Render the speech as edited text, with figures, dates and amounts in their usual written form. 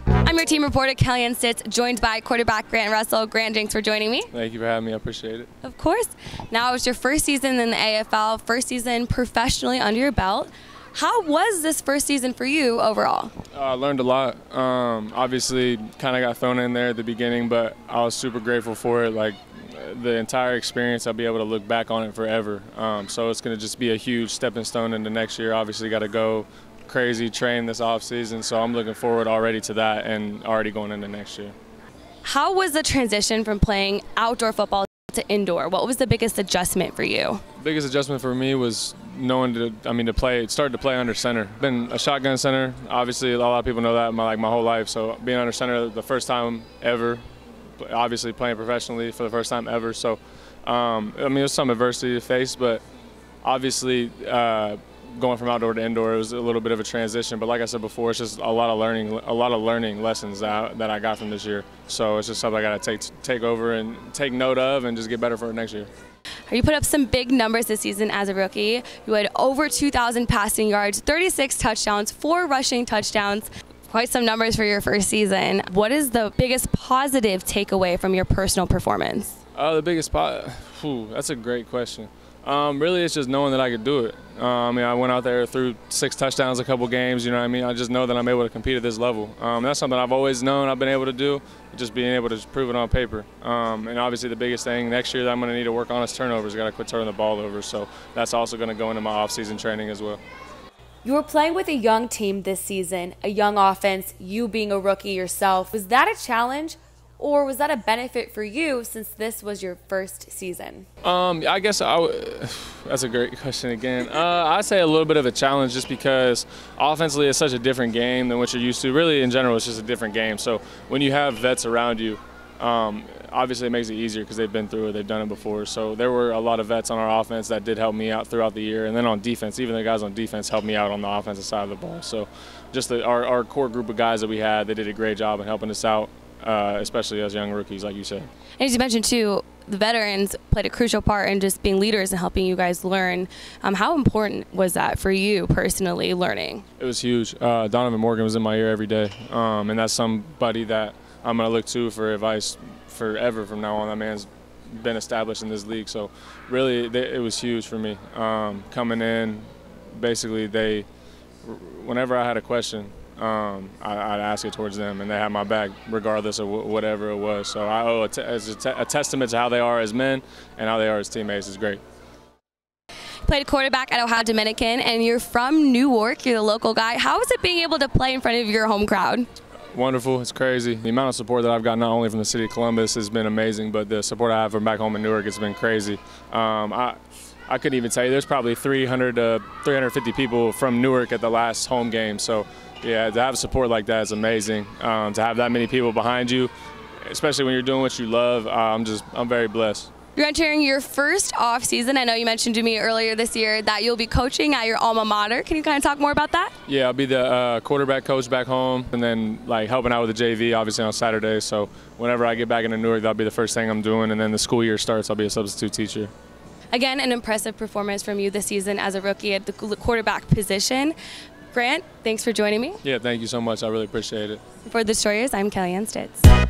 I'm your team reporter, Kellyanne Stitz, joined by quarterback Grant Russell. Grant, thanks for joining me. Thank you for having me. I appreciate it. Of course. Now it's your first season in the AFL, first season professionally under your belt. How was this first season for you overall? I learned a lot. Obviously, kind of got thrown in there at the beginning, but I was super grateful for it. Like the entire experience, I'll be able to look back on it forever. So it's going to just be a huge stepping stone into next year. Obviously, got to go crazy train this offseason, so I'm looking forward already to that and already going into next year. How was the transition from playing outdoor football to indoor? What was the biggest adjustment for you? The biggest adjustment for me was knowing started to play under center. Been a shotgun center. Obviously, a lot of people know that my whole life. So being under center the first time ever, obviously playing professionally for the first time ever. So there's some adversity to face, but obviously going from outdoor to indoor, it was a little bit of a transition. But like I said before, it's just a lot of learning lessons that I got from this year. So it's just something I got to take over and take note of and just get better for it next year. You put up some big numbers this season as a rookie. You had over 2,000 passing yards, 36 touchdowns, 4 rushing touchdowns. Quite some numbers for your first season. What is the biggest positive takeaway from your personal performance? That's a great question. Really, it's just knowing that I could do it. I went out there, threw 6 touchdowns a couple games, you know what I mean? I just know that I'm able to compete at this level. That's something I've always known I've been able to do, just being able to prove it on paper. And obviously the biggest thing next year that I'm going to need to work on is turnovers. Got to quit turning the ball over, so that's also going to go into my off-season training as well. You were playing with a young team this season, a young offense, you being a rookie yourself. Was that a challenge? Or was that a benefit for you since this was your first season? I guess that's a great question again. I'd say a little bit of a challenge just because offensively it's such a different game than what you're used to. Really, in general, it's just a different game. So when you have vets around you, obviously it makes it easier because they've been through it, they've done it before. So there were a lot of vets on our offense that did help me out throughout the year. And then on defense, even the guys on defense helped me out on the offensive side of the ball. So just our core group of guys that we had, they did a great job in helping us out. Especially as young rookies, like you said. And as you mentioned, too, the veterans played a crucial part in just being leaders and helping you guys learn. How important was that for you personally, learning? It was huge. Donovan Morgan was in my ear every day, and that's somebody that I'm going to look to for advice forever from now on. That man's been established in this league, so really it was huge for me. Coming in, basically whenever I had a question, I'd ask it towards them, and they had my back regardless of whatever it was. So I owe a testament to how they are as men and how they are as teammates. Is great. Played quarterback at Ohio Dominican, and you're from Newark. You're the local guy. How is it being able to play in front of your home crowd? Wonderful. It's crazy. The amount of support that I've got not only from the city of Columbus has been amazing, but the support I have from back home in Newark has been crazy. I couldn't even tell you. There's probably 300 to 350 people from Newark at the last home game. So, yeah, to have support like that is amazing. To have that many people behind you, especially when you're doing what you love, I'm very blessed. You're entering your first off season. I know you mentioned to me earlier this year that you'll be coaching at your alma mater. Can you kind of talk more about that? Yeah, I'll be the quarterback coach back home, and then helping out with the JV, obviously on Saturdays. So whenever I get back into Newark, that'll be the first thing I'm doing, and then the school year starts, I'll be a substitute teacher. Again, an impressive performance from you this season as a rookie at the quarterback position. Grant, thanks for joining me. Yeah, thank you so much. I really appreciate it. For The Destroyers, I'm Kellyanne Stitz.